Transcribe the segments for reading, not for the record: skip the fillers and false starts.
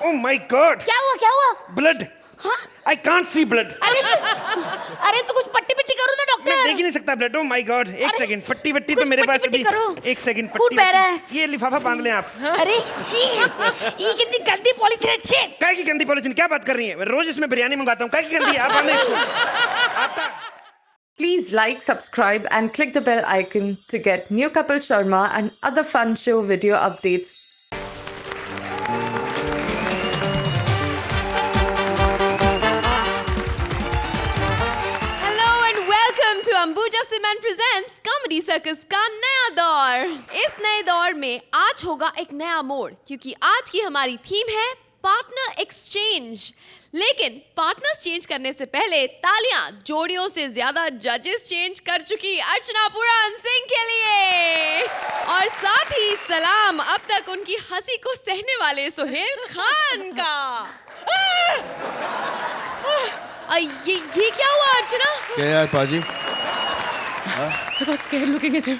Oh my God! क्या हुआ क्या हुआ? Blood. हाँ? I can't see blood. अरे तो कुछ पट्टी पिट्टी करो ना डॉक्टर। मैं देख ही नहीं सकता ब्लड। Oh my God! एक अरे, सेकंड, पट्टी वट्टी कुछ तो मेरे पास पट्टी अभी। करो। एक सेकंड, खून पट्टी बह रहा है। ये लिफाफा बांध लें आप। अरे छी, ये कितनी गंदी पॉलीथीन है। छी। काय की गंदी पॉलिथीन? क्या बात कर रही है? मैं रोज इसमें बिरयानी मंगाता हूँ। काय की गंदी है? आप बांधे इसको। आपका Please like, subscribe, and click the bell icon to get new Kapil Sharma and other fun show video updates. Hello and welcome to Ambuja cement presents Comedy Circus का नया दौर। इस नए दौर में आज होगा एक नया मोड़, क्योंकि आज की हमारी थीम है पार्टनर एक्सचेंज। लेकिन पार्टनर्स चेंज करने से पहले तालियां जोड़ियों से ज्यादा जजेस चेंज कर चुकी अर्चना पुराण सिंह के लिए, और साथ ही सलाम अब तक उनकी हंसी को सहने वाले सुहेल खान का। ये क्या हुआ अर्चना? क्या यार पाजी? I got scared looking at him.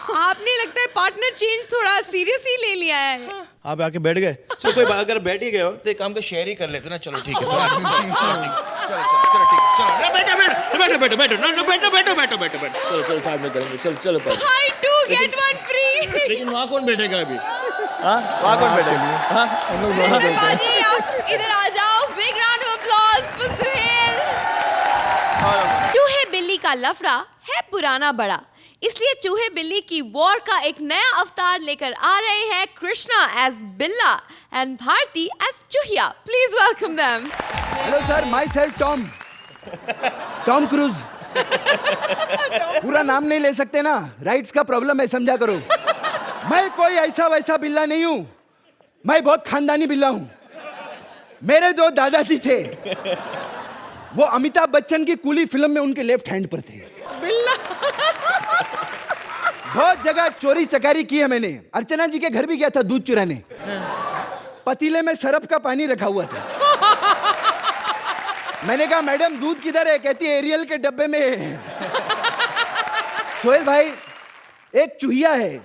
आपने लगता है पार्टनर चेंज थोड़ा सीरियसली ले लिया है। आप आके बैठ गए? चलो कोई बात, अगर बैठ ही गए हो तो एक काम का शेयर ही कर लेते ना। चलो ठीक है, चलो ठीक है, चलो ना बैठो बैठो बैठो बैठो ना बैठो बैठो बैठो बैठो बैठो चलो चलो साथ में करेंगे। चलो चलो Buy two get one free। लेकिन वहाँ कौन बैठेगा अभी? हाँ वहाँ कौन बैठेगा? हाँ हम लोग वहाँ सुरेंद्र बैठेंगे। बाजी आप इधर आ जाओ। Big round of applause for Suhail. चूहे बिल्ली का लफड़ा है पुराना बड़ा, इसलिए चूहे बिल्ली की वॉर का एक नया अवतार लेकर आ रहे हैं Krishna as Billa and Bharti as Chuhiya. Please welcome them. Hello sir, myself Tom, Tom Cruise. पूरा नाम नहीं ले सकते ना, राइट्स का प्रॉब्लम है, समझा करो। मैं कोई ऐसा वैसा बिल्ला नहीं हूं, मैं बहुत खानदानी बिल्ला हूं। मेरे दो दादाजी थे, वो अमिताभ बच्चन की कूली फिल्म में उनके लेफ्ट हैंड पर थे। बहुत जगह चोरी चकारी की है मैंने। अर्चना जी के घर भी गया था दूध चुराने। पतीले में सरफ का पानी रखा हुआ था। मैंने कहा मैडम दूध किधर है? कहती है एरियल के डब्बे में है। सोहेल भाई, एक चूहिया है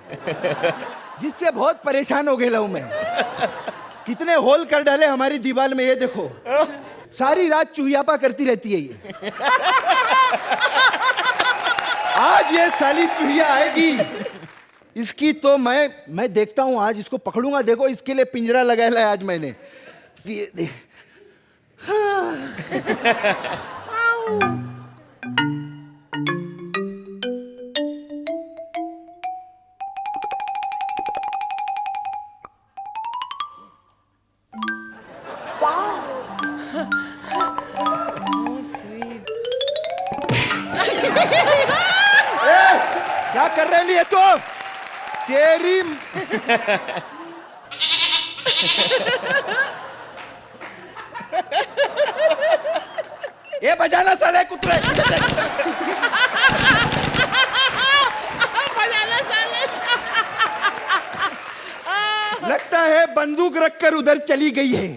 जिससे बहुत परेशान हो गया हूं मैं। कितने होल कर डाले हमारी दीवार में, ये देखो। सारी रात चूहियापा करती रहती है ये। आज ये साली चूहिया आएगी, इसकी तो मैं देखता हूं, आज इसको पकड़ूंगा। देखो इसके लिए पिंजरा लगाया है आज मैंने। क्या कर रहे लिए तो? तेरी ये बजाना साले कुत्ते। लगता है बंदूक रखकर उधर चली गई है।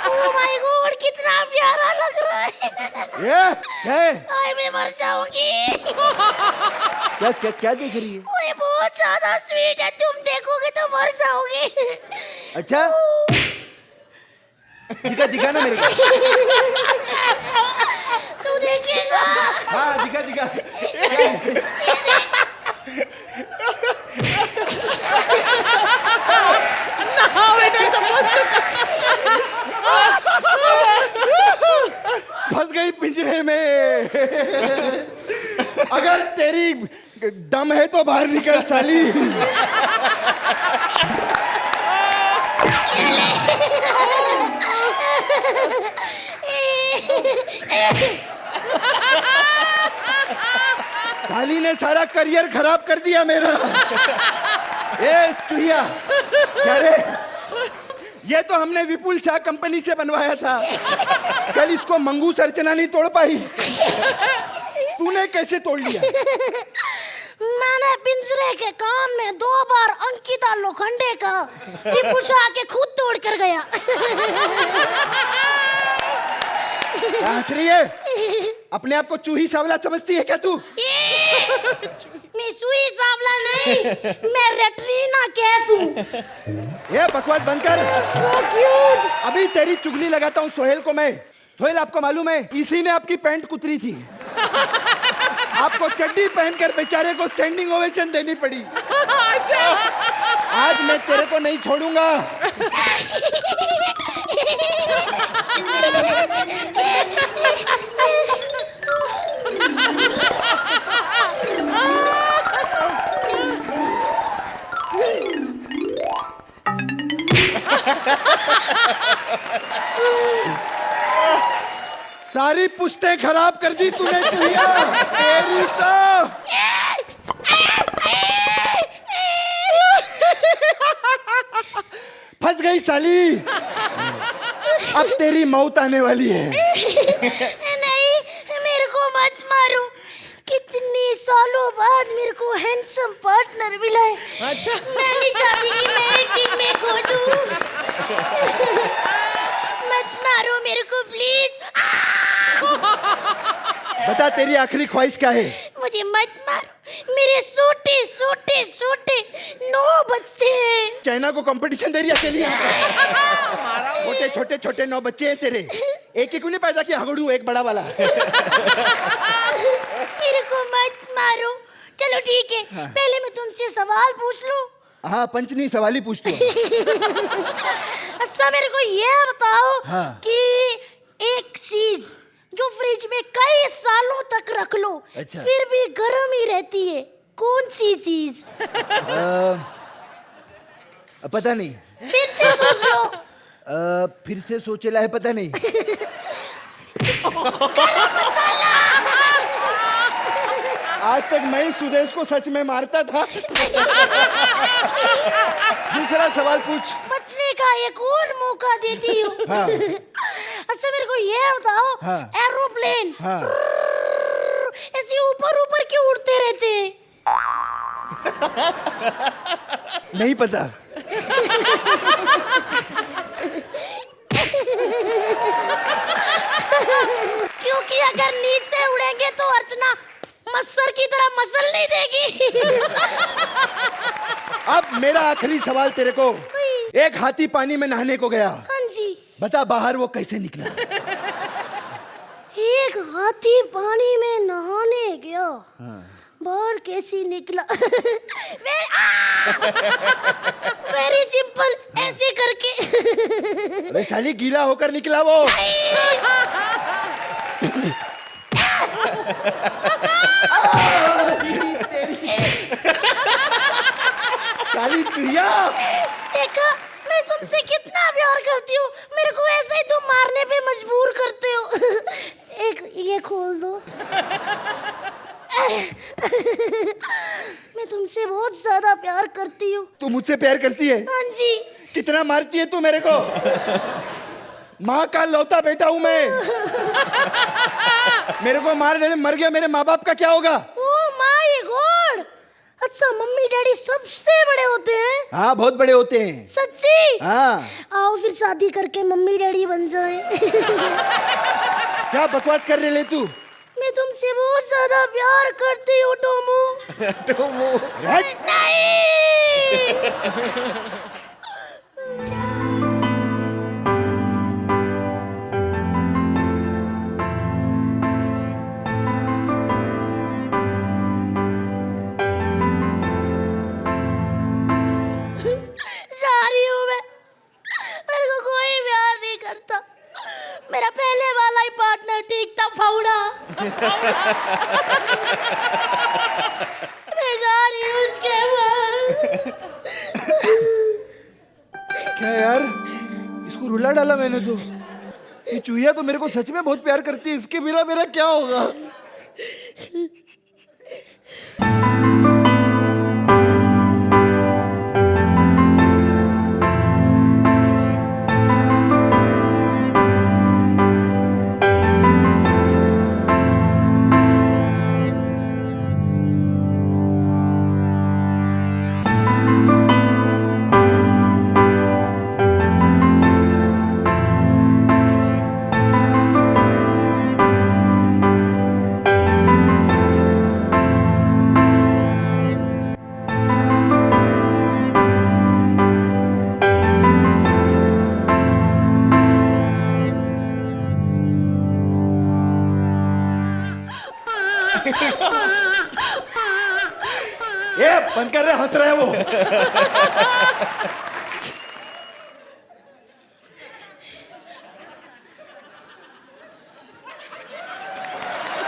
Oh my God, कितना प्यारा लग रहा है। ये मैं मर जाऊंगी। क्या क्या क्या देख रही है? ओए बहुत ज्यादा स्वीट है, तुम देखोगे तो मर जाओगे। अच्छा दिखा दिखा ना मेरे को। तू देखेगा। हाँ दिखा दिखा। फंस गई पिंजरे में। अगर तेरी दम है तो बाहर निकल साली। साली ने सारा करियर खराब कर दिया मेरा। ए चूहिया, क्या रे? ये तो हमने विपुल शाह कंपनी से बनवाया था। कल इसको मंगूस अर्चना नहीं तोड़ पाई, तूने कैसे तोड़ लिया? मैंने पिंजरे के काम में 2 बार अंकिता लोखंडे का विपुल शाह के खुद तोड़ कर गया। क्या हंस रही है? अपने आप को चूही सांवला समझती है क्या तू? मैं सुई सांवला नहीं, मैं रेट्रीना कैफ हूँ। ये बकवास बंद कर। So cute। अभी तेरी चुगली लगाता हूँ सोहेल को मैं। सोहेल, आपको मालूम है इसी ने आपकी पैंट कुतरी थी। आपको चड्डी पहनकर बेचारे को स्टैंडिंग ओवेशन देनी पड़ी। आज मैं तेरे को नहीं छोड़ूंगा। सारी पुश्तें खराब कर दी तूने चुहिया। तेरी तो फंस गई साली। अब तेरी मौत आने वाली है। नहीं, मेरे को मत मारो। कितने सालों बाद मेरे को हैंडसम पार्टनर मिला है। अच्छा, मैं नहीं चाहती कि मैं एक टीम में खो दूं। मत मारो मेरे को प्लीज। बता तेरी आखिरी ख्वाहिश क्या है? मुझे मत मारो। मेरे छोटे छोटे छोटे 9 बच्चे हैं। चाइना को कंपटीशन दे रही है अकेली? छोटे छोटे छोटे 9 बच्चे हैं तेरे। एक क्यों नहीं पैदा किया हगड़ू, एक बड़ा वाला? मेरे को मत मारो। चलो ठीक है, पहले मैं तुमसे सवाल पूछ लूं। हाँ, पंच नहीं सवाल ही पूछती हूँ। अच्छा मेरे को ये बताओ हाँ। कि एक चीज जो फ्रिज में कई सालों तक रख लो अच्छा। फिर भी गर्म ही रहती है, कौन सी चीज? पता नहीं। फिर से सोच लो। फिर से सोचेला है, पता नहीं। आज तक मैं ही सुदेश को सच में मारता था। दूसरा सवाल पूछ। बचने का एक और मौका देती हूँ। हाँ। अच्छा मेरे को ये बताओ, हाँ। एरोप्लेन हाँ। ऐसे ऊपर ऊपर क्यों उड़ते रहते हैं? नहीं पता। क्योंकि अगर नीचे उड़ेंगे तो अर्चना मस्सर की तरह मसल नहीं देगी। अब मेरा आखिरी सवाल तेरे को। एक हाथी पानी में नहाने को गया, हाँ जी। बता बाहर वो कैसे निकला? एक हाथी पानी में नहाने गया, बाहर कैसी निकला? वेरी सिंपल, ऐसे करके। अरे साली, गीला होकर निकला वो। साली चुहिया। देखा, मैं तुमसे कितना प्यार करती हूँ, मेरे को ऐसे ही तुम मारने पे मजबूर करते हो। एक ये खोल दो। मैं तुमसे बहुत ज्यादा प्यार करती हूँ। तू मुझसे प्यार करती है? हाँ जी। कितना मारती है तू मेरे को? माँ का लौता बेटा हूँ मैं। मेरे को मार देने मर गया, मेरे माँ बाप का क्या होगा? ओह माय गॉड। अच्छा मम्मी डैडी सबसे बड़े होते हैं? हाँ, बहुत बड़े होते हैं। सच्ची? हाँ। आओ फिर शादी करके मम्मी डैडी बन जाए। क्या बकवास कर रही ले तू? मैं तुमसे बहुत ज्यादा प्यार करती हूँ टोमू। टोमू। हट। नहीं। जा रही हूँ मैं। मेरे को कोई प्यार नहीं करता। मेरा पहले वाला ही पार्टनर ठीक था, फाउड़ा। मैं जा रही हूँ उसके बाद। क्या यार, इसको रुला डाला मैंने तो। ये चूहिया तो मेरे को सच में बहुत प्यार करती है, इसके बिना मेरा क्या होगा? ये बंद कर रहे, हंस रहे हैं वो।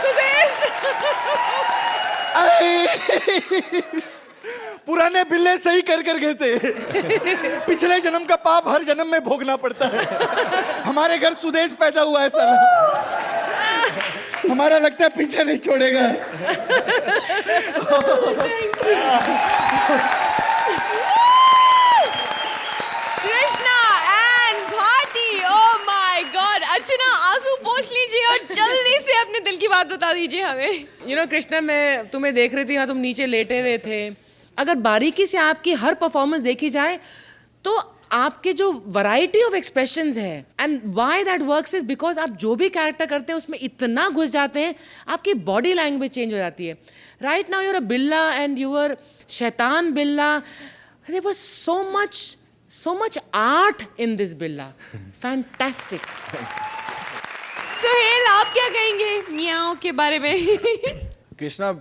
सुदेश पुराने बिल्ले सही कर गए थे। पिछले जन्म का पाप हर जन्म में भोगना पड़ता है। हमारे घर सुदेश पैदा हुआ है साला। हमारा लगता है पीछे नहीं छोड़ेगा। Krishna and Bharti, oh my God. Archana आंसू पोंछ लीजिए और जल्दी से अपने दिल की बात बता दीजिए हमें। यू नो कृष्णा, मैं तुम्हें देख रही थी, यहाँ तुम नीचे लेटे हुए थे। अगर बारीकी से आपकी हर परफॉर्मेंस देखी जाए तो आपके जो वैरायटी ऑफ एक्सप्रेशंस है, and why that works is because आप जो भी कैरेक्टर करते हैं उसमें इतना घुस जाते हैं, आपकी बॉडी लैंग्वेज चेंज हो जाती है। राइट नाउ यूर अ बिल्ला एंड यूर शैतान बिल्ला। There was so much art in this बिल्ला। फैंटास्टिक। सुहेल, आप क्या कहेंगे मियाओ के बारे में? Krishna,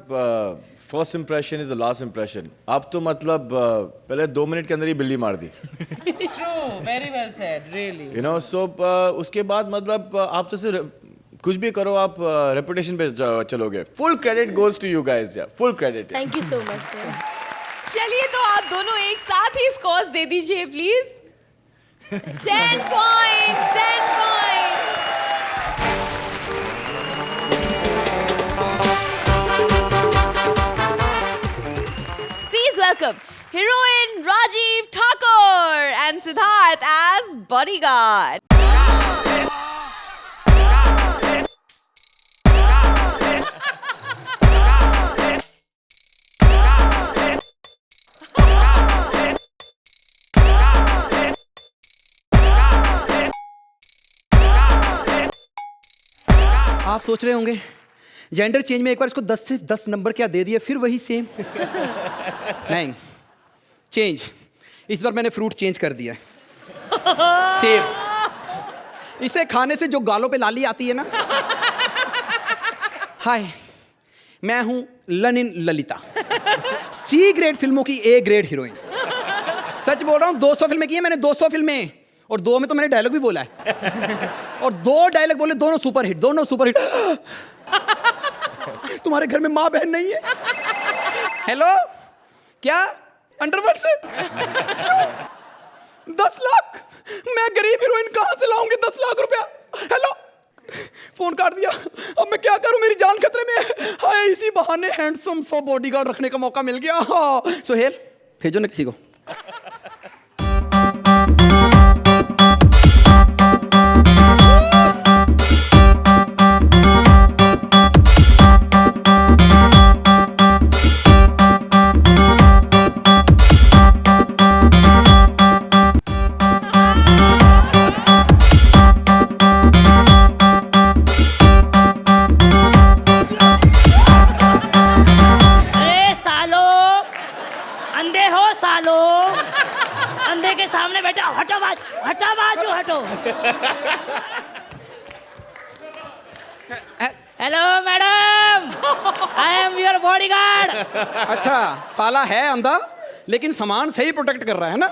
first impression is the last impression. आप तो मतलब पहले 2 मिनट के अंदर ही बिल्ली मार दी। True, very well said, really. You know, so उसके बाद मतलब आप तो सिर्फ कुछ भी करो, आप रेपुटेशन पे चलोगे। Full credit goes to you guys, yeah full credit. Thank you so much sir. चलिए तो आप दोनों एक साथ ही स्कोर्स दे दीजिए please. 10 points, 10 points. Please welcome heroine Rajiv Thakur and Siddharth as bodyguard. आप सोच रहे होंगे जेंडर चेंज में एक बार इसको 10 से 10 नंबर क्या दे दिए, फिर वही सेम। नहीं, चेंज। इस बार मैंने फ्रूट चेंज कर दिया। सेब। इसे खाने से जो गालों पे लाली आती है ना। हाय, मैं हूं लनिन ललिता, सी ग्रेड फिल्मों की ए ग्रेड हीरोइन। सच बोल रहा हूं, 200 फिल्में की हैं मैंने, 200 फिल्में, और 2 में तो मैंने डायलॉग भी बोला है। और 2 डायलॉग बोले, दोनों सुपर हिट, दोनों सुपर हिट। तुम्हारे घर में माँ बहन नहीं है? हेलो, क्या अंडरवर्ल्ड से 10 लाख? मैं गरीब हीरोइन कहां से लाऊंगी 10 लाख रुपया? हेलो, फोन काट दिया। अब मैं क्या करूं, मेरी जान खतरे में है। हाय, इसी बहाने हैंडसम सा बॉडीगार्ड रखने का मौका मिल गया। हाँ, सोहेल भेजो ना किसी को। Hello madam, I am your bodyguard. अच्छा, साला है अंधा लेकिन सामान सही प्रोटेक्ट कर रहा है ना।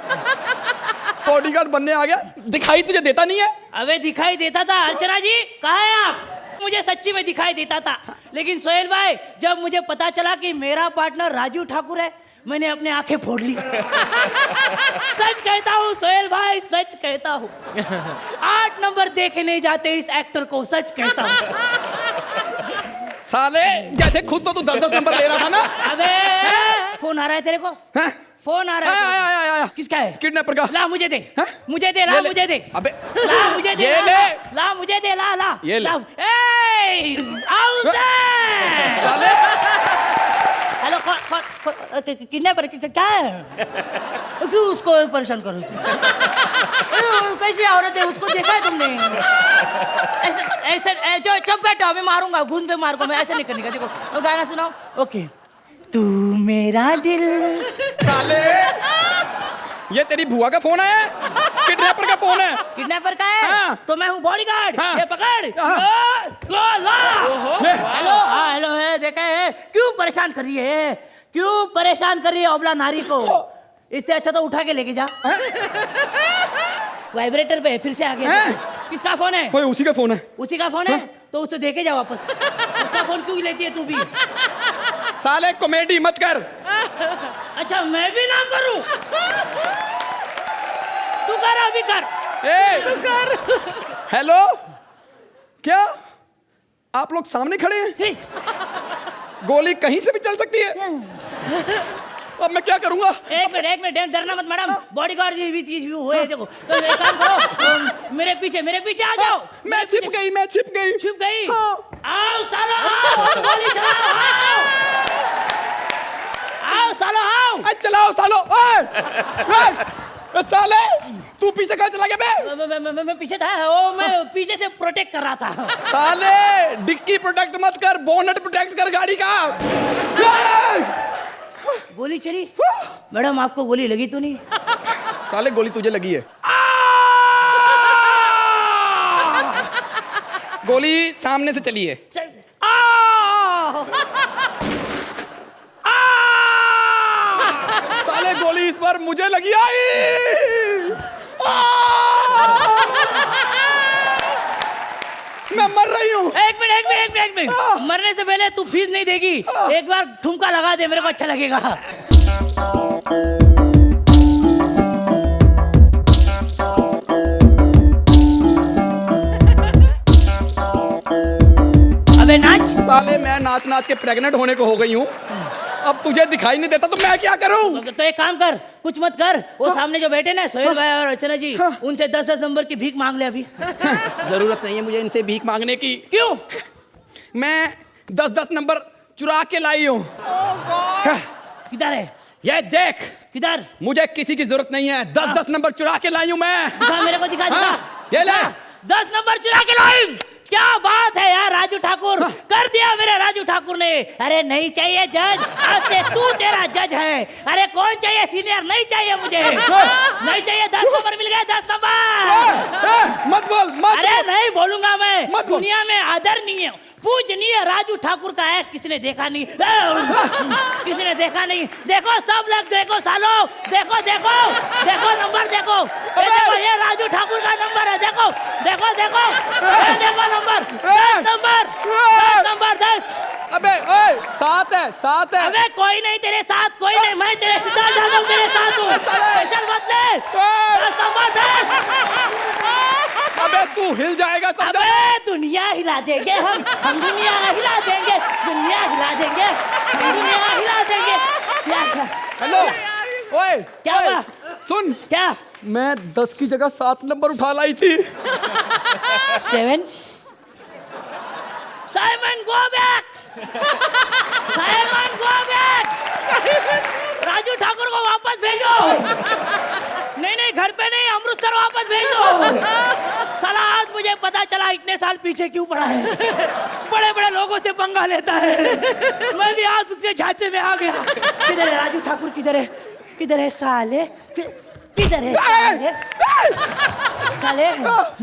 बॉडीगार्ड बनने आ गया, दिखाई तुझे देता नहीं है? अबे दिखाई देता था। अर्चना जी कहाँ हैं आप? मुझे सच्ची में दिखाई देता था, लेकिन सोहेल भाई जब मुझे पता चला कि मेरा पार्टनर राजू ठाकुर है, मैंने अपने आंखें फोड़ ली। सच कहता हूँ सोहेल भाई, सच कहता हूँ। 8 नंबर देखे नहीं जाते इस एक्टर को, सच कहता हूँ। साले जैसे खुद तो तू 10-10 नंबर ले रहा था ना। अबे फोन आ रहा है तेरे को? हैं? फोन आ रहा है। आया। किसका है? किडनैपर का। ला मुझे दे, हैं? मुझे दे, ला मुझे दे। अबे ला मुझे दे, ये ला, ले। ला मुझे दे, ला ला ये ले। ला। ए, आउट है। साले हेलो, किडनैपर क्या है? क्यों उसको परेशान करो? कैसी औरत है, उसको देखा है तुमने? ऐसे जो चुप बैठो, अभी मारूंगा, घून पे मारूंगा मैं, ऐसे नहीं करने का। देखो गाना सुनाओ। ओके, तू मेरा दिल। साले ये तेरी बुआ का फोन है, किडनैपर का फोन है। किडनैपर का है? हाँ। तो मैं हूँ बॉडीगार्ड। हाँ। ये पकड़। हाँ। ला। हेलो, हाँ हेलो है, देखा है? परेशान कर रही है? क्यों परेशान कर रही है अबला नारी को? इससे अच्छा तो उठा के लेके जा। वाइब्रेटर पे फिर से आ गया। किसका फोन है? ओए उसी का फोन है। उसी का फोन है तो उसे देके जा वापस। उसका फोन क्यों लेती है तू भी? साले कॉमेडी मत कर। अच्छा मैं भी ना करूं? तू कर, अभी कर। हेलो, क्या आप लोग सामने खड़े हैं? गोली कहीं से भी चल सकती है। अब मैं क्या करूंगा? एक मिनट डरना मत मैडम, बॉडीगार्ड जी भी चीज भी हुए। देखो तो एक काम करो, मेरे पीछे आ जाओ। मैं छिप गई। छुप गई? हाँ। आओ सालो आओ, और गोली चलाओ, आओ सालो आओ। चलाओ सालो। साले तू पीछे कहाँ चला गया बे? मैं पीछे था, ओ मैं पीछे से प्रोटेक्ट कर रहा था। साले डिक्की प्रोटेक्ट मत कर, बोनट प्रोटेक्ट कर गाड़ी का। गोली चली? मैडम आपको गोली लगी तो नहीं? साले गोली तुझे लगी है। गोली सामने से चली है। साले गोली इस बार मुझे लगी आई। मैं मर रही हूँ। एक मिनट मरने से पहले तू फीस नहीं देगी। एक बार ठुमका लगा दे, मेरे को अच्छा लगेगा। अबे नाच। साले मैं नाच के प्रेग्नेंट होने को हो गई हूँ। अब तुझे दिखाई नहीं देता तो मैं क्या करूं? तो एक काम कर, कुछ मत कर। वो सामने जो बैठे ना सोहेल भाई और अर्चना जी, उनसे 10-10 नंबर की भीख मांग ले अभी। जरूरत नहीं है मुझे इनसे भीख मांगने की। क्यों? मैं 10-10 नंबर चुरा के लाई हूँ। किधर है? ये देख। किधर? मुझे किसी की जरूरत नहीं है। 10-10 नंबर चुरा के लाई हूँ मैं। दिखा मेरे को, दिखा। ये ले। 10 नंबर चुरा के लाई। क्या बात है यार राजू ठाकुर, कर दिया मेरे राजू ठाकुर ने। अरे नहीं चाहिए जज, आज से तू तेरा जज है। अरे कौन चाहिए सीनियर? नहीं चाहिए मुझे, नहीं चाहिए। 10 नंबर मिल गया, 10 नंबर। मत बोल। अरे नहीं बोलूंगा मैं। मत बोल। दुनिया में आदरणीय पूजनीय राजू ठाकुर का ऐश किसी ने देखा नहीं। किसी ने देखा नहीं। देखो सब लोग देखो सालो, देखो नंबर देखो। ये राजू ठाकुर का नंबर है। देखो नंबर 10। अबे ओए 7 है। अबे कोई नहीं तेरे साथ, कोई नहीं। मैं तेरे सिद्धार्थ यादव तेरे साथ हूँ। टेंशन मत ले। 10 नंबर 10। अबे तू हिल जाएगा समझा? अबे दुनिया हिला देंगे हम दुनिया हिला देंगे, हेलो ओए क्या हुआ? सुन, क्या? मैं 10 की जगह 7 नंबर उठा लाई थी। 7 Simon go back. Raju Thakur को वापस भेजो। नहीं घर पे नहीं, अमृतसर वापस भेजो। साला आज मुझे पता चला इतने साल पीछे क्यों पड़ा है। बड़े लोगों से पंगा लेता है। मैं भी आज उसके झांसे में आ गया। किधर है राजू ठाकुर? किधर है साले? किधर है साले?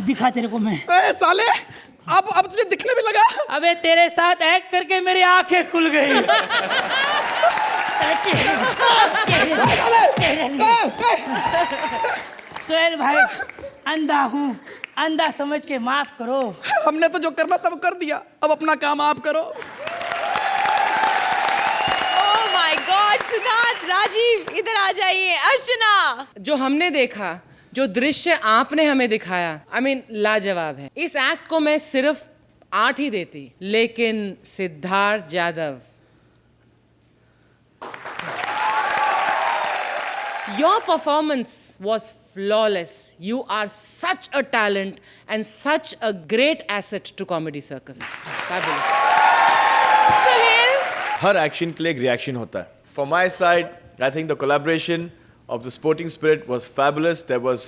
दिखा तेरे को मैं। साले अब तुझे दिखने भी लगा? अबे तेरे साथ एक्ट करके मेरी आंखें खुल गई। सोहेल भाई अंधा हूँ, अंधा समझ के माफ करो। हमने तो जो करना था वो कर दिया, अब अपना काम आप करो। Oh my god, Siddharth, Rajeev इधर आ जाइए। अर्चना, जो हमने देखा, जो दृश्य आपने हमें दिखाया, I mean, लाजवाब है। इस एक्ट को मैं सिर्फ 8 ही देती, लेकिन Siddharth Yadav, your performance was flawless. You are such a talent and such a great asset to Comedy Circus. Fabulous. Suhail, हर एक्शन के लिए एक रिएक्शन होता है. From my side, I think the collaboration of the sporting spirit was fabulous. There was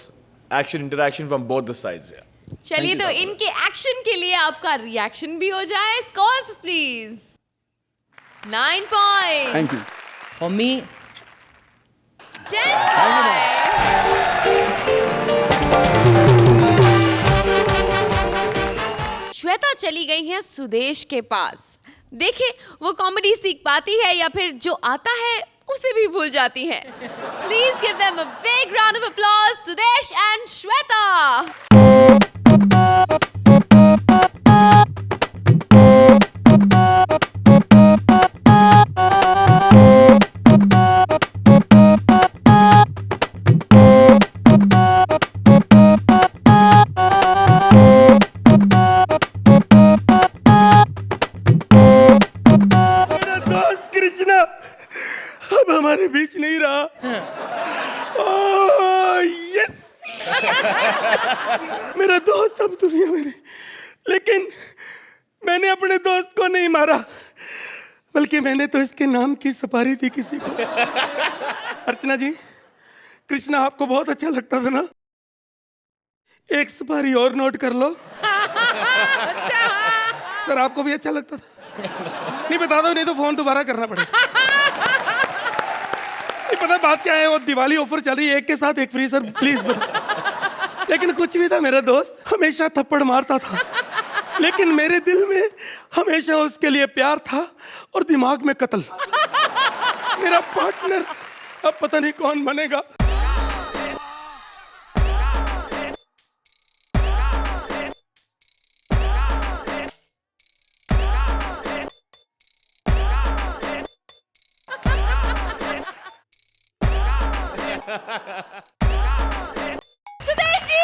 action interaction from both the sides. Yeah. चलिए तो इनके action के लिए आपका रिएक्शन भी हो जाए. Scores please. 9 points. Thank you. For me, 10 points. Shweta चली गई हैं सुदेश के पास. देखे वो कॉमेडी सीख पाती है या फिर जो आता है उसे भी भूल जाती है। Please give them a big round of applause, Sudesh and Shweta. मेरा दोस्त कृष्णा अब हमारे बीच नहीं रहा। यस मेरा दोस्त अब दुनिया में नहीं, लेकिन मैंने अपने दोस्त को नहीं मारा, बल्कि मैंने तो इसके नाम की सुपारी दी किसी को। अर्चना जी, कृष्णा आपको बहुत अच्छा लगता था ना? एक सुपारी और नोट कर लो। सर आपको भी अच्छा लगता था? नहीं बता दो, नहीं तो फोन दोबारा करना पड़ेगा। नहीं पता बात क्या है, वो दिवाली ऑफर चल रही है, एक के साथ एक फ्री। सर प्लीज बता। लेकिन कुछ भी था, मेरा दोस्त हमेशा थप्पड़ मारता था, लेकिन मेरे दिल में हमेशा उसके लिए प्यार था और दिमाग में कत्ल। मेरा पार्टनर अब पता नहीं कौन बनेगा। सुदेश जी,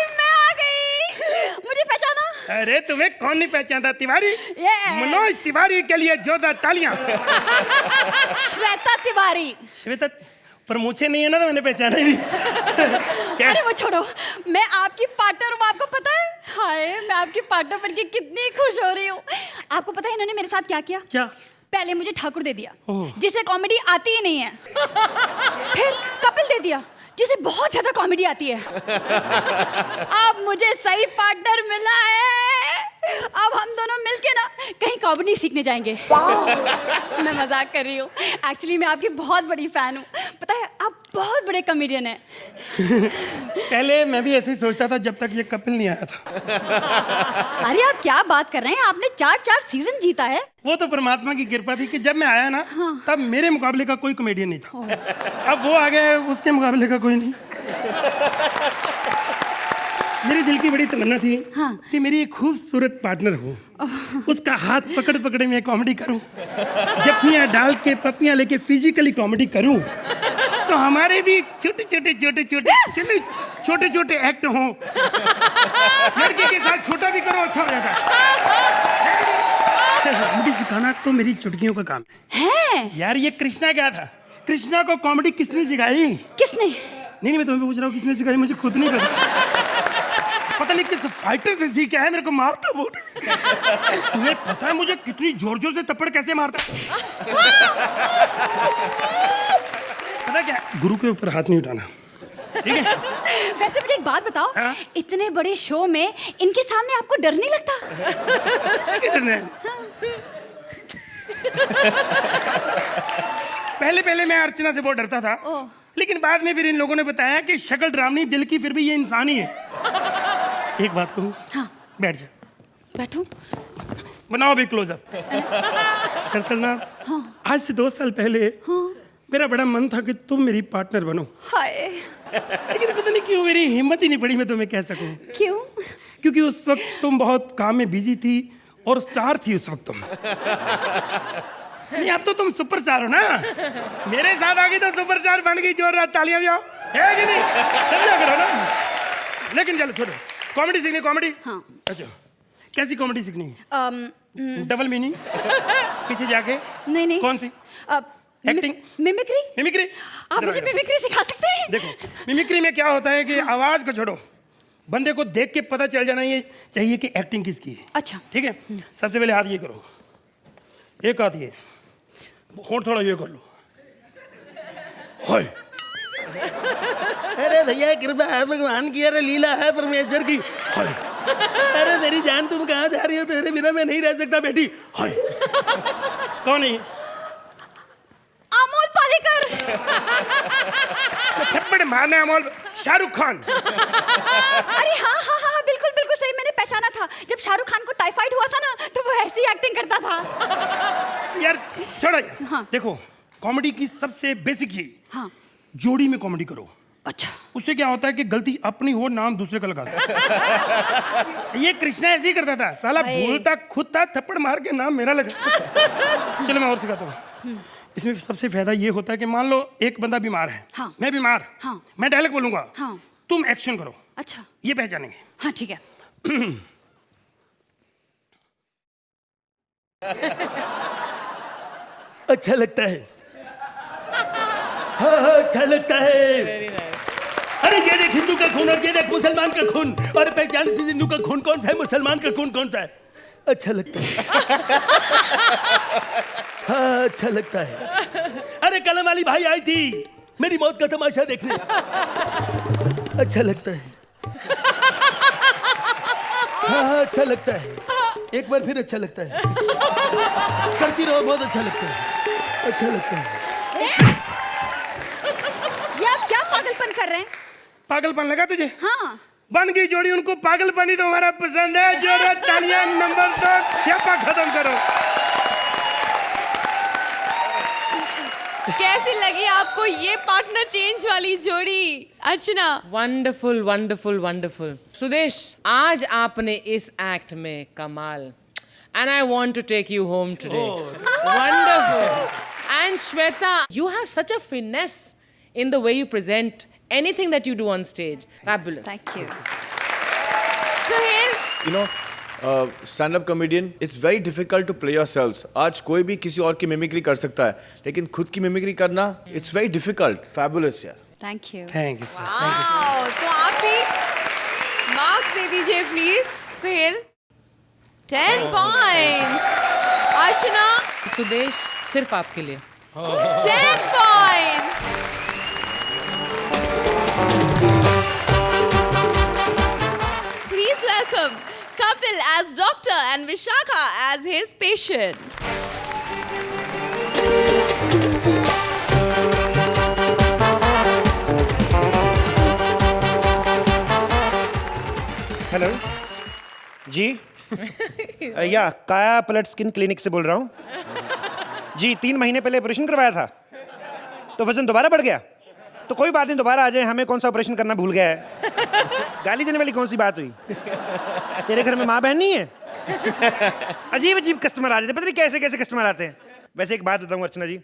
मैं आ गई। मुझे पहचाना? अरे तुम्हें कौन नहीं पहचानता? तिवारी, ये मनोज तिवारी के लिए जोरदार तालियां। श्वेता तिवारी। श्वेता, पर मुझे नहीं है ना, तो मैंने पहचाना ही नहीं। क्या? अरे वो छोड़ो, मैं आपकी पार्टनर हूँ, आपको पता है? हाय, मैं आपकी पार्टनर बनके कितनी खुश हो रही हूँ। आपको पता है इन्होंने मेरे साथ क्या किया? क्या? पहले मुझे ठाकुर दे दिया, ओह। जिसे कॉमेडी आती ही नहीं है। फिर कपिल दे दिया, जिसे बहुत ज्यादा कॉमेडी आती है। अब मुझे सही पार्टनर मिला है। अब हम दोनों मिलके ना कहीं कॉमेडी सीखने जाएंगे। मैं मजाक कर रही हूँ, एक्चुअली मैं आपकी बहुत बड़ी फैन हूँ। पता है आप बहुत बड़े कॉमेडियन हैं। पहले मैं भी ऐसे ही सोचता था जब तक ये कपिल नहीं आया था। अरे आप क्या बात कर रहे हैं, आपने 4 सीजन जीता है। वो तो परमात्मा की कृपा थी कि जब मैं आया ना, तब मेरे मुकाबले का कोई कॉमेडियन नहीं था। अब वो आ गए, उसके मुकाबले का कोई नहीं। मेरे दिल की बड़ी तमन्ना थी कि मेरी एक खूबसूरत पार्टनर हो, उसका हाथ पकड़ पकड़े मैं कॉमेडी करूं, जफ्फियां डाल के पप्पियां लेके फिजिकली कॉमेडी करूं, तो हमारे भी छोटे छोटे एक्ट हों। लड़की के साथ छोटा भी करो, अच्छा हो जाता है। मुझे सिखाना तो मेरी चुटकियों का काम हैं? यार। ये कृष्णा क्या था? कृष्णा को कॉमेडी किसने सिखाई? किसने? नहीं मैं तुम्हें पूछ रहा हूँ किसने सिखाई, मुझे खुद नहीं पता। पता नहीं किस फाइटर से सीखा है, मेरे को मारता बहुत। तुम्हें पता है मुझे कितनी जोर जोर से थप्पड़ कैसे मारता है? पता क्या, गुरु के ऊपर हाथ नहीं उठाना, ठीक है? वैसे मुझे एक बात बताओ, हाँ? इतने बड़े शो में इनके सामने आपको डर नहीं लगता? क्या डरना है? पहले मैं अर्चना से बहुत डरता था, लेकिन बाद में फिर इन लोगों ने बताया कि शक्ल डरावनी दिल की, फिर भी ये इंसान ही है। एक बात कहूँ? हाँ। बैठ जा। बैठूं? बनाओ भी क्लोजअप। दरअसल ना, आज से 2 साल पहले मेरा बड़ा मन था कि तुम मेरी पार्टनर बनो, हाय, लेकिन पता नहीं क्यों मेरी हिम्मत ही नहीं पड़ी मैं तुम्हें कह सकूं। क्यों? क्योंकि उस वक्त तुम बहुत काम में बिजी थी और स्टार थी उस वक्त तुम। नहीं अब तो तुम सुपरस्टार हो ना, मेरे साथ आ गई तो सुपरस्टार बन गई। जोरदार तालियां भी आओ, है कि नहीं? समझा करो ना। लेकिन चलो छोड़ो, कॉमेडी सीखनी, कॉमेडी। हाँ। अच्छा, कैसी कॉमेडी सीखनी है? डबल मीनिंग पीछे जाके? नहीं। कौन सी? एक्टिंग? मिमिक्री? मिमिक्री? आप मुझे मिमिक्री सिखा सकते हैं? देखो, मिमिक्री में क्या होता है कि आवाज को छोड़ो, बंदे को देख के पता चल जाना ये चाहिए कि एक्टिंग किसकी है। अच्छा, ठीक है? सबसे पहले हाथ ये करो, एक हाथ ये, होंठ थोड़ा ये कर लो। हाय, अरे भैया कृपा है भगवान की, अरे लीला है परमेश्वर की। हाय, अरे मेरी जान तुम कहाँ जा रही हो? तेरे बिना मैं नहीं रह सकता बेटी। हाय। कौन है? अमोल पालेकर। थप्पड़ मारने अमोल, शाहरुख खान। अरे हाँ, बिल्कुल सही, मैंने पहचाना। दर्शाना था। जब शाहरुख खान को टाइफाइड हुआ था ना, तो वो ऐसी एक्टिंग करता था। यार छोड़ो यार। हाँ। देखो, कॉमेडी की सबसे बेसिक चीज, हाँ। जोड़ी में कॉमेडी करो। अच्छा। उससे क्या होता है कि गलती अपनी हो, नाम दूसरे का लगा दो। ये कृष्णा ऐसे ही करता था, साला भूलता खुद था, थप्पड़ मार के नाम मेरा लगा। चलो मैं और सिखाता हूँ। इसमें सबसे फायदा ये होता है कि मान लो एक बंदा बीमार है, हाँ। मैं बीमार, हाँ। मैं डायलॉग बोलूंगा, हाँ। तुम एक्शन करो। अच्छा। ये पहचानेंगे। हाँ ठीक है। अच्छा लगता है। हाँ हाँ अच्छा लगता है। अरे ये देख हिंदू का खून और ये देख मुसलमान का खून, और पहचान इस हिंदू का खून कौन सा है, मुसलमान का खून कौन सा है। अच्छा लगता है। हाँ अच्छा लगता है। अरे कलम वाली भाई आई थी मेरी मौत का तमाशा देखने। अच्छा लगता है। हाँ हाँ अच्छा लगता है। एक बार फिर अच्छा लगता है। करती रहो, बहुत अच्छा लगता है। अच्छा लगता है। ये आप क्या पागलपन कर रहे हैं? पागलपन लगा तुझे? हाँ। बन गई जोड़ी, उनको पागलपनी तो हमारा पसंद है। जोड़े तालियां, नंबर दो, छापा खत्म करो। कैसी लगी आपको ये पार्टनर चेंज वाली जोड़ी Archana? Wonderful wonderful wonderful. Sudesh, आज आपने इस एक्ट में कमाल, and I want to take you home today. Wonderful. And Shweta, you have such a finesse in the way you present anything that you do on stage. Fabulous. Thank you. Suhail, You know, stand-up comedian, it's very difficult to play yourselves. आज कोई भी किसी और की mimicry कर सकता है, लेकिन खुद की मिमिक्री करना, it's very difficult. Fabulous यार. Thank you. Thank you. Wow, तो आप भी मार्क्स दे दीजिए प्लीज। सुहेल 10 पॉइंट्स, अर्चना सुदेश, सिर्फ आपके लिए। 10 points. Please welcome Kapil as doctor and Vishakha as his patient. Hello जी। या काया पलट स्किन क्लिनिक से बोल रहा हूँ जी। 3 महीने पहले ऑपरेशन करवाया था, तो वजन दोबारा बढ़ गया। तो कोई बात नहीं, दोबारा आ जाए, हमें कौन सा ऑपरेशन करना भूल गया है। गाली देने वाली कौन सी बात हुई। तेरे घर में माँ बहन नहीं है। अजीब अजीब कस्टमर आ जाते, पता नहीं कैसे कैसे कस्टमर आते हैं। वैसे एक बात बताऊँ अर्चना जी,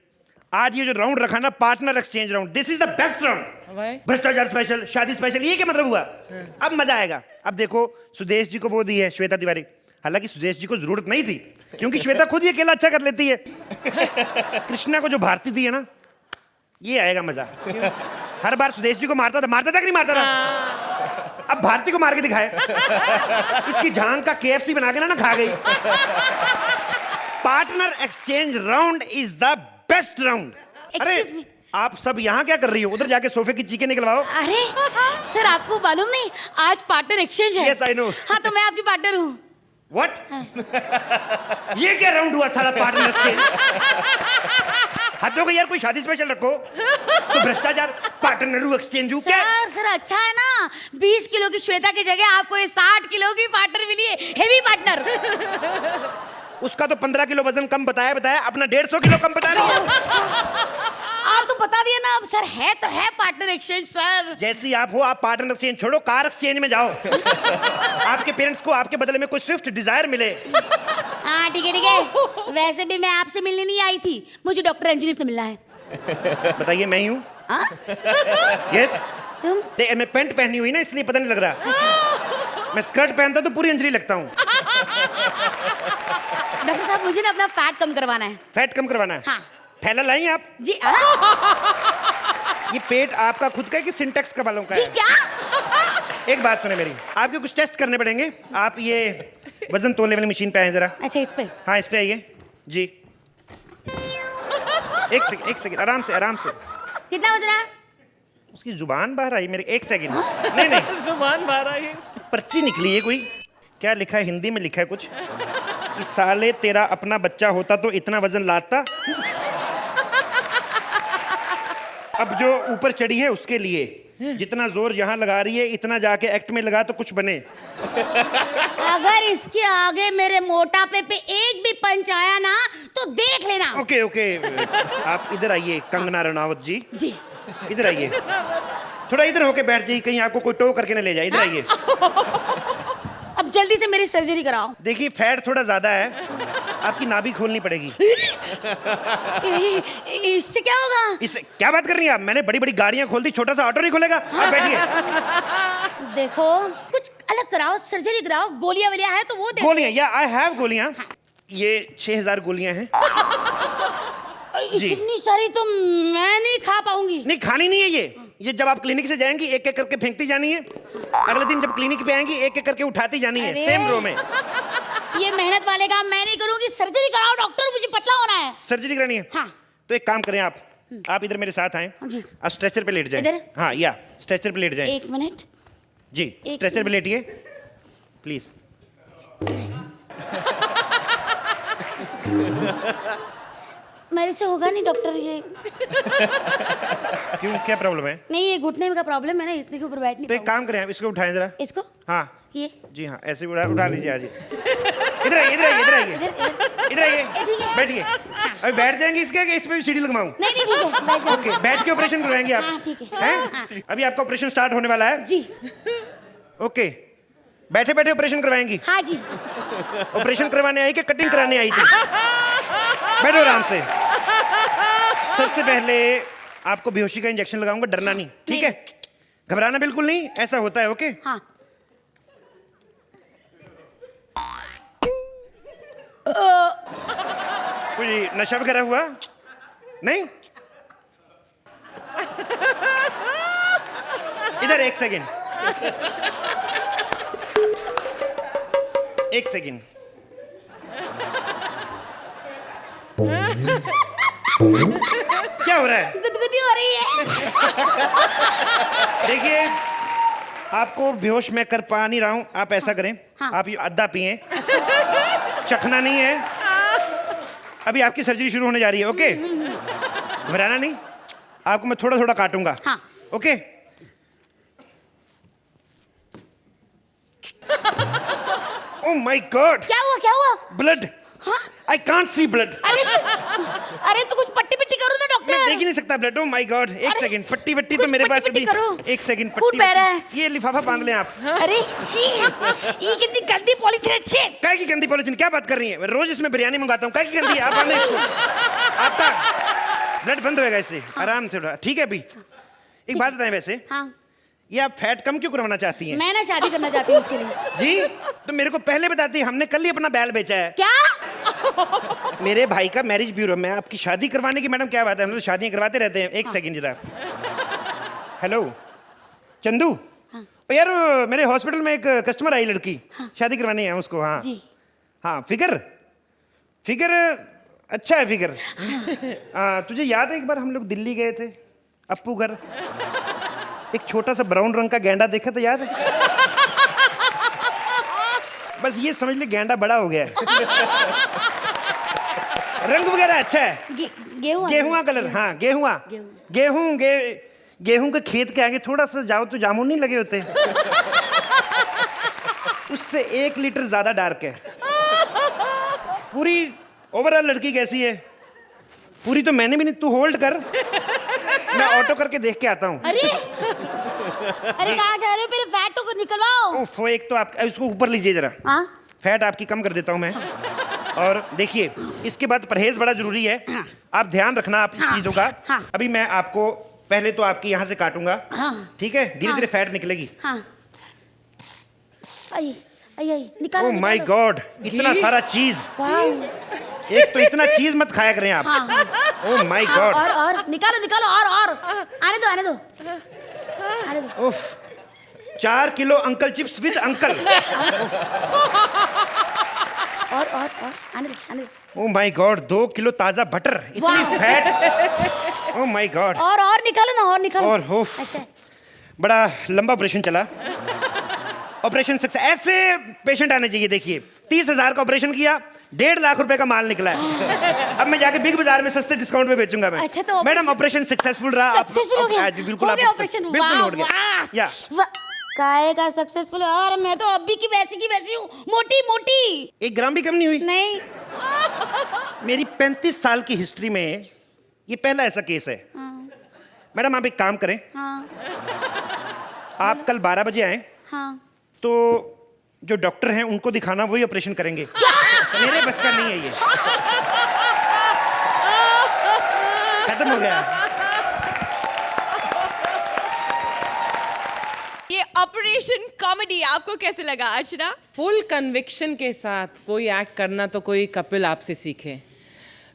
आज ये जो राउंड रखा ना, partner exchange round, this is the best round. भ्रष्टाचार स्पेशल, शादी स्पेशल, ये क्या मतलब हुआ। अब मजा आएगा। अब देखो, सुदेश जी को वो दी है श्वेता तिवारी। हालांकि सुदेश जी को जरूरत नहीं थी, क्योंकि श्वेता खुद ही अकेला अच्छा कर लेती है। कृष्णा को जो भारती दी है ना, ये आएगा मजा। हर बार सुदेश जी को मारता था कि नहीं मारता था। अब भारती को मार के दिखाए। इसकी जान का KFC बना के ना खा गई। Partner exchange round is the best round. Excuse me. आप सब यहाँ क्या कर रही हो? उधर जाके सोफे की चीखें निकलवाओ। अरे सर, आपको मालूम नहीं आज पार्टनर एक्सचेंज है? Yes, I know. हाँ, तो मैं आपकी पार्टनर हूँ। What? ये क्या राउंड हुआ साला पार्टनर एक्सचेंज? हद हो गई यार, कोई शादी स्पेशल रखो। तो भ्रष्टाचार पार्टनर एक्सचेंज हूँ क्या? सर अच्छा है ना, 20 किलो की श्वेता की जगह आपको ये 60 किलो की पार्टनर मिली है, हेवी पार्टनर। उसका तो 15 किलो वजन कम बताया, अपना 150 किलो कम बता रही है। आप तो बता दिए ना। अब सर है तो है पार्टनर एक्सचेंज सर। जैसी आप हो, आप पार्टनर एक्सचेंज छोड़ो, कार एक्सचेंज में जाओ। आपके पेरेंट्स को आपके बदले में कोई स्विफ्ट डिजायर मिले। हाँ ठीक है। वैसे भी मैं आपसे मिलने नहीं आई थी, मुझे डॉक्टर इंजीनियर से मिलना है। बताइए, मैं ही हूँ। यस, तुम? मैं पैंट पहनी हुई ना, इसलिए पता नहीं लग रहा। मैं स्कर्ट पहनता तो पूरी अंजलि लगता हूँ। डॉक्टर साहब, मुझे ना अपना फैट कम करवाना है। फैट कम करवाना है? हाँ। थैला लाई आप? जी। ये पेट आपका खुद का है कि सिंटेक्स का वालों का जी है? क्या? एक बात सुने मेरी, आपके कुछ टेस्ट करने पड़ेंगे। आप ये वजन तोलने वाली मशीन पे आए जरा। अच्छा, इस पे? हाँ, इस पे आइए जी। एक सेकंड, आराम से। कितना वजन है? उसकी जुबान बाहर आई मेरे। 1 सेकंड। नहीं जुबान बाहर आई। पर्ची निकली है कोई। क्या लिखा है? हिंदी में लिखा है कुछ कि साले तेरा अपना बच्चा होता तो इतना वजन लाता। अब जो ऊपर चढ़ी है उसके लिए जितना जोर यहाँ लगा रही है इतना जाके एक्ट में लगा तो कुछ बने। अगर इसके आगे मेरे मोटापे पे एक भी पंच आया ना तो देख लेना। ओके ओके, आप इधर आइए कंगना रनावत जी, जी इधर आइए, थोड़ा इधर होके बैठ जाइए, कहीं आपको कोई टो करके ना ले जाए। इधर आइए। अब जल्दी से मेरी सर्जरी कराओ। देखिए फैट थोड़ा ज्यादा है, आपकी नाभि खोलनी पड़ेगी। इससे क्या होगा? इससे क्या बात कर रही हैं आप? मैंने बड़ी बड़ी गाड़ियां खोल दी, छोटा सा ऑटो नहीं खोलेगा। आप बैठिए। देखो कुछ अलग कराओ, सर्जरी कराओ, गोलियां वलियां है तो वो दे। गोलियां? या आई हैव गोलियां। ये 6000 गोलियां हैं। जी। इतनी सारी तो मैं नहीं खा पाऊंगी। नहीं खानी नहीं है ये जब आप क्लिनिक से जाएंगी एक एक करके फेंकती जानी है, अगले दिन जब क्लिनिक पे आएंगी एक एक करके उठाती जानी है, सेम रो में। ये मेहनत वाले काम मैं नहीं करूंगी, सर्जरी कराओ डॉक्टर, मुझे पतला होना है। सर्जरी करानी है? हाँ। तो एक काम करें, आप इधर मेरे साथ आए, जी। आप स्ट्रेचर पे लेट जाएं। इधर? हाँ या स्ट्रेचर पे लेट जाएं। एक मिनट। जी स्ट्रेचर पे लेटिए प्लीज। मेरे से होगा नहीं डॉक्टर ये। क्यों, क्या प्रॉब्लम है? नहीं ये घुटने का प्रॉब्लम है ना, इतने के ऊपर बैठ नहीं तो एक पाऊंगी। काम करें, आप इसको उठाएं जरा। इसको? हाँ ये जी हाँ, ऐसे उठा लीजिए। आज इधर आइए, इधर आइए, इधर आइए, इधर आइए, बैठिए। अभी बैठ जाएंगे इसके कि इस पे भी सीढ़ी लगवाऊं? नहीं नहीं ठीक है, बैठ जाओ। ओके, बैठ के ऑपरेशन करवाएंगे आप? हाँ, ठीक है। हैं? हाँ। अभी आपका ऑपरेशन स्टार्ट होने वाला है। जी। ओके, बैठे बैठे ऑपरेशन करवाएंगी? हाँ जी। ऑपरेशन करवाने आई कि कटिंग कराने आई थी? बैठो आराम से। सबसे पहले आपको बेहोशी का इंजेक्शन लगाऊंगा, डरना नहीं, ठीक है? घबराना बिल्कुल नहीं, ऐसा होता है। ओके हाँ। कोई नशा वगैरह हुआ? नहीं? इधर एक सेकेंड, एक सेकेंड। क्या हो रहा है? गुदगुदी हो रही है। देखिए आपको बेहोश मैं कर पा नहीं रहा हूं, आप ऐसा करें, हाँ। आप ये अद्धा पिए, चखना नहीं है। अभी आपकी सर्जरी शुरू होने जा रही है। ओके, घबराना नहीं, आपको मैं थोड़ा थोड़ा काटूंगा। हाँ। ओके। ओह माय गॉड, क्या हुआ क्या हुआ? ब्लड। हाँ? I can't see blood. अरे तो कुछ पट्टी पिट्टी करो ना डॉक्टर। मैं देख ही नहीं सकता ब्लड। ओह माय गॉड, एक अरे, सेकंड, पट्टी वट्टी तो कुछ मेरे पास पट्टी अभी। करो। एक सेकंड, खून बह रहा है। ये लिफाफा बांध लें आप। अरे छी, ये कितनी गंदी पॉलीथीन है। छी। काय की गंदी पॉलिथीन? क्या बात कर रही है? रोज इसमें बिरयानी मंगाता हूँ, काय की गंदी? आप बांधे इसको। आपका ब्लड बंद होएगा इससे। आराम से थोड़ा, ठीक है? अभी एक बात बताएं, वैसे हाँ। ये आप फैट कम क्यों करवाना चाहती हैं? मैं ना शादी करना चाहती हूँ उसके लिए। जी तो मेरे को पहले बताती, हमने कल ही अपना बैल बेचा है। क्या? मेरे भाई का मैरिज ब्यूरो में आपकी शादी करवाने की। मैडम क्या बात है, हम लोग शादियां करवाते रहते हैं। एक सेकंड जरा। हेलो चंदू। हाँ। ओ यार मेरे हॉस्पिटल में एक कस्टमर आई, लड़की, शादी करवानी है उसको। हाँ जी। हाँ, फिगर अच्छा है फिगर। तुझे याद है एक बार हम लोग दिल्ली गए थे, अप्पू घर, एक छोटा सा ब्राउन रंग का गेंडा देखा था, याद है? बस ये समझ ले गेंडा बड़ा हो गया है। रंग वगैरह अच्छा है। गेहुआ कलर। हाँ गेहुआ, गेहूं के खेत के आगे थोड़ा सा जाओ तो जामुन नहीं लगे होते, उससे 1 लीटर ज्यादा डार्क है। पूरी ओवरऑल लड़की कैसी है? पूरी तो मैंने भी नहीं, तू होल्ड कर, मैं ऑटो करके देख के आता हूँ। अरे कहाँ जा रहे हो? पहले फैट तो निकलवाओ। ओफो, एक तो आप इसको ऊपर लीजिए जरा। हाँ? फैट आपकी कम कर देता हूँ मैं। और देखिए इसके बाद परहेज बड़ा जरूरी है। आप ध्यान रखना आप इस चीजों का। हाँ। अभी मैं आपको पहले तो आपकी यहाँ से काटूंगा। हाँ। ठीक है? धीरे धीरे फैट निकलेगी। हाँ। आई निकालो। ओह माय गॉड, इतना सारा चीज। एक तो इतना चीज मत खाया करें आप। ओह माय गॉड। और निकालो और आने दो। ओह 4 kilo uncle chips with uncle. और आने दो। ओह माय गॉड, 2 किलो ताजा बटर, इतनी फैट। Oh my God. और निकालो ना, और निकालो। और हो, अच्छा। बड़ा लंबा ऑपरेशन चला। Operation success. ऐसे पेशेंट आने चाहिए। देखिए 30,000 का ऑपरेशन किया, 1.5 लाख रुपए का माल निकला है। अब मैं जाके बिग बाजार में सस्ते डिस्काउंट पे बेचूंगा मैं। अच्छा, तो मैडम ऑपरेशन सक्सेसफुल रहा। सक्सेसफुल हो गया? बिल्कुल हो गया आप ऑपरेशन? बिल्कुल वाह, हो गया। वाह, या वाह। काहे का सक्सेसफुल? और मैं तो अभी की वैसी हूँ, मोटी मोटी। 1 ग्राम भी कम नहीं हुई। नहीं। मेरी 35 साल की हिस्ट्री में ये पहला ऐसा केस है। मैडम आप एक काम करें, हाँ आप कल 12 बजे आए, हाँ। तो जो डॉक्टर हैं उनको दिखाना, वही ऑपरेशन करेंगे। मेरे बस का नहीं है ये। खत्म हो गया। ये ऑपरेशन कॉमेडी आपको कैसे लगा अर्चना? फुल कन्विक्शन के साथ कोई एक्ट करना तो कोई कपिल आपसे सीखे।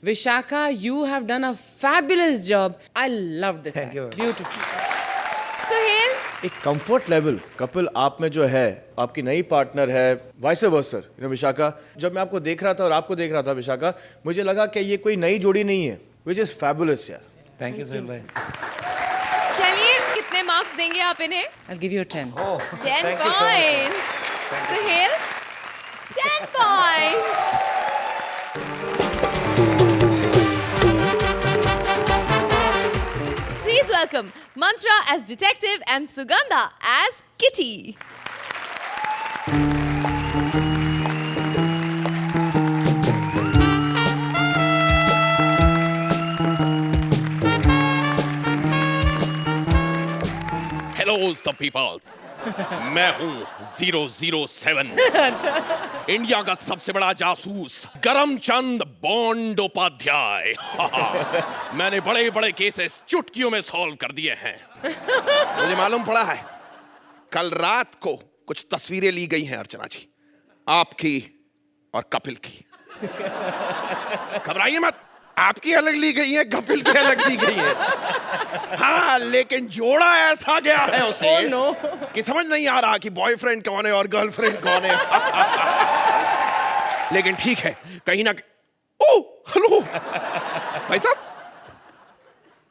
Vishakha, you have done a fabulous job. I love this. Thank you. Beautiful. Suhail, एक कंफर्ट लेवल कपिल आप में जो है, आपकी नई पार्टनर है, वाइस वर्सा। विशाखा, जब मैं आपको देख रहा था और आपको देख रहा था विशाखा, मुझे लगा कि ये कोई नई जोड़ी नहीं है, विच इज फैबुलस यार। थैंक यू सोहेल भाई। चलिए कितने मार्क्स देंगे आप इन्हें? I'll give you a 10. 10 points. Suhail, 10 points. Please welcome Mantra as detective and Sugandha as Kitty. Hello the peoples, मैं हूँ 007, इंडिया का सबसे बड़ा जासूस करमचंद बंदोपाध्याय। मैंने बड़े बड़े केसेस चुटकियों में सॉल्व कर दिए हैं। मुझे मालूम पड़ा है कल रात को कुछ तस्वीरें ली गई हैं अर्चना जी, आपकी और कपिल की। घबराइए मत, आपकी अलग ली गई है, कपिल की अलग ली गई है। हाँ, लेकिन जोड़ा ऐसा गया है उसे कि समझ नहीं आ रहा कि बॉयफ्रेंड कौन है और गर्लफ्रेंड कौन है। लेकिन ठीक है, कहीं ना ओ हेलो भाई साहब,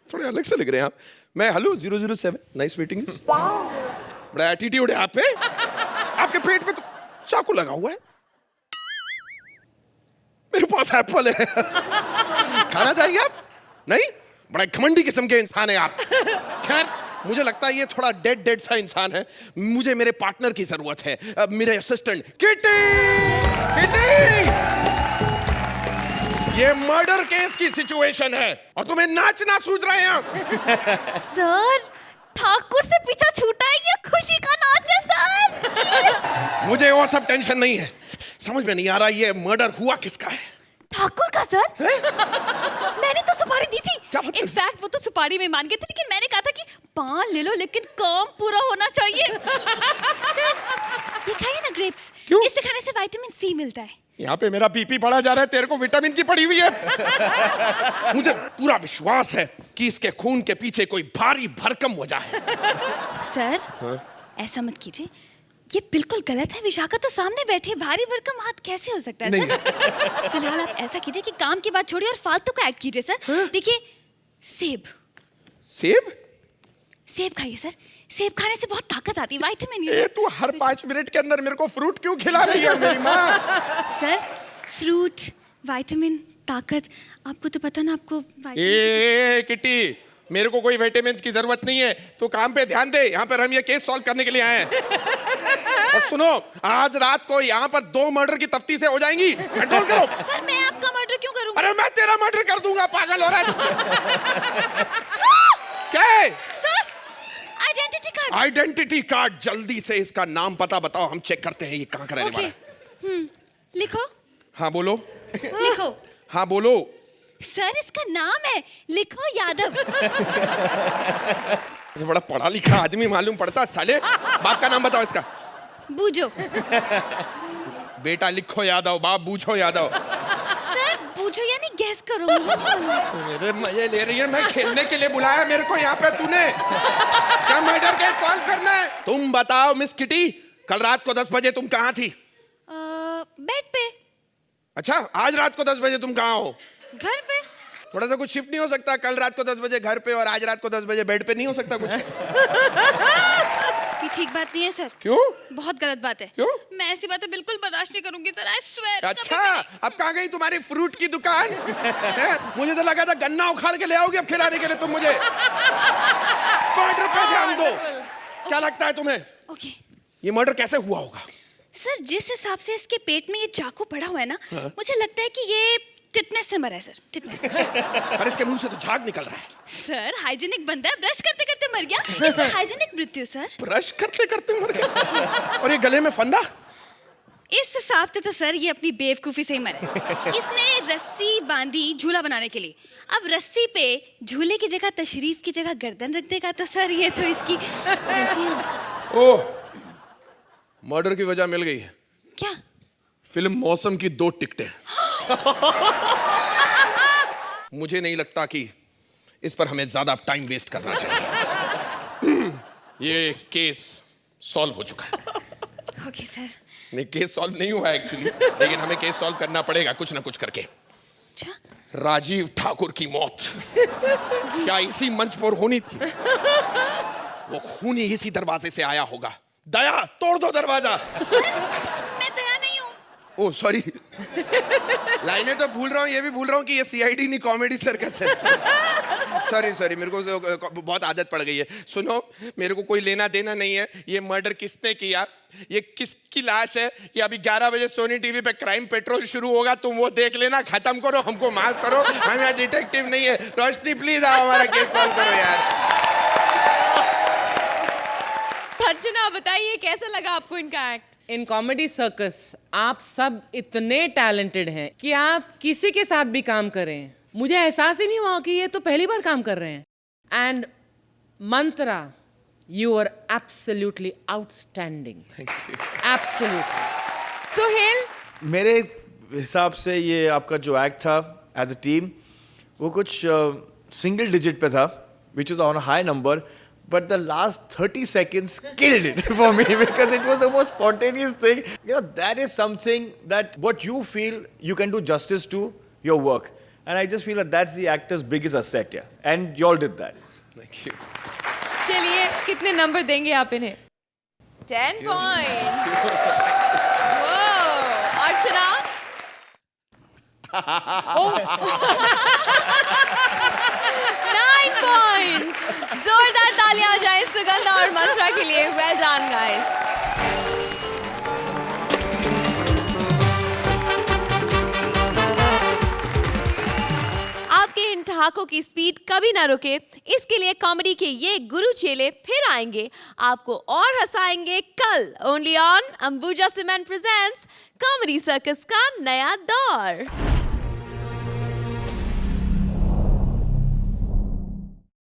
थोड़े अलग से लग रहे हैं आप। मैं हेलो 007, नाइस मीटिंग यू। बड़ा एटीट्यूड है आप पे। आपके पेट पे तो चाकू लगा हुआ है, मेरे पास एप्पल है। खाना चाहिए आप? नहीं, बड़ा घमंडी किस्म के इंसान है आप। खैर, मुझे लगता है ये थोड़ा डेड सा इंसान है। मुझे मेरे पार्टनर की जरूरत है, मेरे असिस्टेंट किटी। किटी, ये मर्डर केस की सिचुएशन है और तुम्हें नाचना सूझ रहे हैं। सर, ठाकुर से पीछा छूटा है, ये खुशी का नाच है सर। मुझे वो सब टेंशन नहीं है, समझ में नहीं आ रहा ये मर्डर हुआ किसका है। ठाकुर का सर। मैंने तो सुपारी दी थी। इनफैक्ट वो तो सुपारी में मान गए थे, लेकिन मैंने कहा था कि 5 ले लो, लेकिन काम पूरा होना चाहिए। सर, ये खाइए ना ग्रेप्स। क्यों? इससे खाने से विटामिन सी मिलता है। यहाँ पे मेरा बीपी बढ़ा जा रहा है, तेरे को विटामिन की पड़ी हुई है। मुझे पूरा विश्वास है कि इसके खून के पीछे कोई भारी भरकम वजह है। सर, ऐसा मत कीजिए, ये बिल्कुल गलत है। विशाखा तो सामने बैठी है, भारी भरकम हाथ कैसे हो सकता है सर? फिलहाल आप ऐसा कीजिए कि काम की बात छोड़िए और फालतू का ऐड कीजिए सर। देखिए, सेब। सेब? सेब खाइए सर, सेब खाने से बहुत ताकत आती है, विटामिन। ये तू हर 5 मिनट के अंदर मेरे को फ्रूट क्यों खिला रही है मेरी माँ? सर, फ्रूट, विटामिन, ताकत, आपको तो पता ना, आपको किटी, मेरे को कोई विटामिन की जरूरत नहीं है, तो काम पे ध्यान दे। यहाँ पर हम ये केस सॉल्व करने के लिए आए हैं। और सुनो, आज रात को यहाँ पर 2 मर्डर की तफ्तीशें हो जाएंगी, कंट्रोल करो। सर, मैं आपका मर्डर क्यों करूं? अरे मैं तेरा मर्डर कर दूंगा, पागल हो रहा है। क्या? Sir, identity card. Identity card, जल्दी से इसका नाम पता बताओ, हम चेक करते हैं ये कहाँ का रहने वाला है। लिखो। हाँ बोलो। लिखो। हाँ बोलो। सर, इसका नाम है लिखो यादव। बड़ा पढ़ा लिखा आदमी मालूम पड़ता साले। बाप का नाम बताओ इसका। बूझो। बेटा लिखो यादव, बाप बूझो यादव। सर, बूझो यानी गैस करो, मुझे नहीं मालूम। मेरे मजे ले रही है, मैं खेलने के लिए बुलाया मेरे को यहाँ पे तूने। क्या मर्डर केस सॉल्व करना है? तुम बताओ मिस किटी, कल रात को 10 बजे तुम कहाँ थी? बेड पे। अच्छा, आज रात को 10 बजे तुम कहाँ हो? घर पे। थोड़ा सा कुछ शिफ्ट नहीं हो सकता? कल रात को 10 बजे घर पे और आज रात को 10 बजे बेड पे नहीं हो सकता कुछ? ठीक बात नहीं है सर। क्यों? बहुत गलत बात है। क्यों? मैं ऐसी बातें बिल्कुल बर्दाश्त नहीं करूंगी सर, आई स्वेयर। अच्छा, अब कहाँ गई तुम्हारी फ्रूट की दुकान? हैं? मुझे तो लगा था गन्ना उखाड़ के ले आओगे अब खिलाने के लिए तुम मुझे। मर्डर पे ध्यान दो। क्या लगता है तुम्हें ओके ये मर्डर कैसे हुआ होगा? सर, जिस हिसाब से इसके पेट में ये चाकू पड़ा हुआ है ना, मुझे लगता है कि ये टिटनेस से मरा है सर, टिटनेस। पर इसके मुंह से तो झाग निकल रहा है। सर हाइजीनिक बंदा है, ब्रश करते करते मर गया। इट्स हाइजीनिक मृत्यु सर। ब्रश करते करते मर गया। और ये गले में फंदा? इस हिसाब से तो सर ये अपनी बेवकूफी से ही मरा है। इसने रस्सी बांधी झूला बनाने के लिए। अब रस्सी पे झूले की जगह तशरीफ की जगह गर्दन रख देगा तो सर ये तो इसकी गलती है ना। ओह, मर्डर की वजह मिल गई है। क्या? फिल्म मौसम की 2 टिकटें। मुझे नहीं लगता कि इस पर हमें ज्यादा टाइम वेस्ट करना चाहिए। ये केस सॉल्व हो चुका है। Okay sir. नहीं, केस सॉल्व नहीं हुआ एक्चुअली, लेकिन हमें केस सॉल्व करना पड़ेगा कुछ ना कुछ करके। अच्छा? राजीव ठाकुर की मौत क्या इसी मंच पर होनी थी? वो खून ही इसी दरवाजे से आया होगा। दया, तोड़ दो दरवाजा। मैं दया नहीं हूँ। ओह सॉरी, लाइनें तो भूल रहा हूँ, ये भी भूल रहा हूँ कि ये सीआईडी नहीं कॉमेडी सर्कस है। सॉरी, मेरे को बहुत आदत पड़ गई है। सुनो, मेरे को कोई लेना देना नहीं है। ये मर्डर किसने किया, ये किसकी लाश है, ये अभी 11 बजे सोनी टीवी पे क्राइम पेट्रोल शुरू होगा, तुम वो देख लेना, खत्म करो, हमको माफ करो, हम यहाँ डिटेक्टिव नहीं है। रोशनी प्लीज आओ, हमारा केस सॉल्व करो यार। अर्चना बताइए कैसा लगा आपको इनका एक्ट? इन कॉमेडी सर्कस आप सब इतने टैलेंटेड हैं कि आप किसी के साथ भी काम करें, मुझे एहसास ही नहीं हुआ कि ये तो पहली बार काम कर रहे हैं। And Mantra, you are absolutely outstanding. Absolutely. Sohail, मेरे हिसाब से ये आपका जो एक्ट था एज अ टीम वो कुछ सिंगल डिजिट पे था, which is on a high number, but the last 30 seconds killed it for me because it was the most spontaneous thing. You know, that is something that what you feel you can do justice to your work. And I just feel that that's the actor's biggest asset, yeah. And you all did that. Thank you. चलिए कितने number देंगे आप इन्हें? 10 point. अर्चना? 9 point. जोरदार तालियां हो जाए सुगंधा और मंत्रा के लिए। Well done guys. आपके इन ठहाकों की स्पीड कभी ना रुके, इसके लिए कॉमेडी के ये गुरु चेले फिर आएंगे, आपको और हंसाएंगे कल only on Ambuja cement presents Comedy Circus का नया दौर।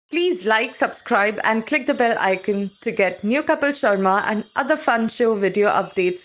Please like, subscribe and click the bell icon to get new Kapil Sharma and other fun show video updates